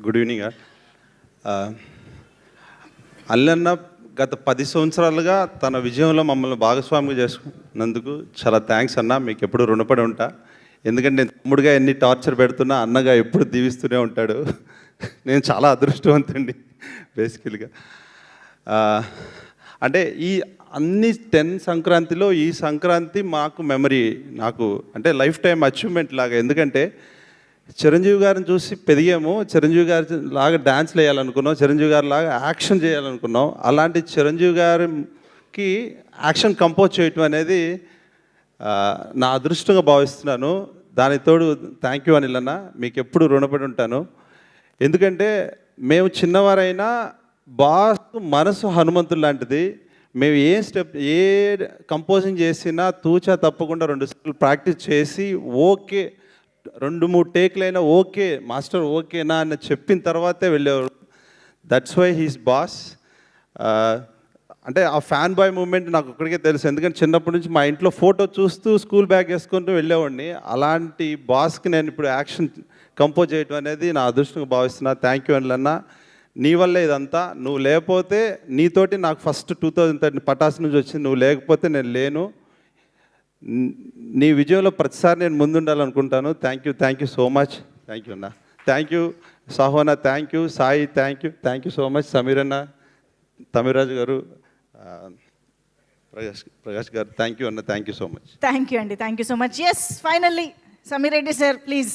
Good evening. Allanna గత 10 సంవత్సరాలుగా తన విజయంలో మమ్మల్ని భాగస్వామిగా చేసుకున్నందుకు చాలా థ్యాంక్స్ అన్న. మీకు ఎప్పుడు రుణపడి ఉంటా. ఎందుకంటే నేను తమ్ముడుగా ఎన్ని టార్చర్ పెడుతున్నా అన్నగా ఎప్పుడు దీవిస్తూనే ఉంటాడు. నేను చాలా అదృష్టవంతండి బేసికల్గా. అంటే ఈ అన్ని 10 సంక్రాంతిలో ఈ సంక్రాంతి మాకు మెమరీ, నాకు అంటే లైఫ్ టైం అచీవ్మెంట్ లాగా. ఎందుకంటే చిరంజీవి గారిని చూసి పెరిగాము. చిరంజీవి గారి లాగా డ్యాన్స్లు వేయాలనుకున్నాం, చిరంజీవి గారి లాగా యాక్షన్ చేయాలనుకున్నాం. అలాంటి చిరంజీవి గారికి యాక్షన్ కంపోజ్ చేయటం అనేది నా అదృష్టంగా భావిస్తున్నాను. దానికి తోడు థ్యాంక్ యూ అనిల్ అన్న, మీకు ఎప్పుడు రుణపడి ఉంటాను. ఎందుకంటే మేము చిన్నవారైనా బాస్ మనసు హనుమంతుడు లాంటిది. మేము ఏ కంపోజింగ్ చేసినా తూచా తప్పకుండా 2 సార్లు ప్రాక్టీస్ చేసి ఓకే 2-3 టేక్లైనా ఓకే మాస్టర్ ఓకేనా అని చెప్పిన తర్వాతే వెళ్ళేవాడు. That's why he's boss. అంటే ఆ ఫ్యాన్ బాయ్ మూమెంట్ నాకు ఒక్కడికే తెలుసు. ఎందుకంటే చిన్నప్పటి నుంచి మా ఇంట్లో ఫోటో చూస్తూ స్కూల్ బ్యాగ్ వేసుకుంటూ వెళ్ళేవాడిని. అలాంటి బాస్కి నేను ఇప్పుడు యాక్షన్ కంపోజ్ చేయడం అనేది నా అదృష్టంగా భావిస్తున్నా. థ్యాంక్ యూ అనిలన్న, నీ వల్లే ఇదంతా. నువ్వు లేకపోతే, నీతోటి నాకు ఫస్ట్ 2013 పటాస్ నుంచి వచ్చింది. నువ్వు లేకపోతే నేను లేను. నీ విజయంలో ప్రతిసారి నేను ముందుండాలనుకుంటాను. Thank you so much. Thank you అన్న. Thank you Sahona, thank you Sai, thank you so much. Sameer అన్న, తమిరాజు గారు, ప్రకాష్ గారు, థ్యాంక్ యూ అన్న. Thank you so much. Thank you అండి, thank you so much. Yes, finally Sameer Reddy sir please.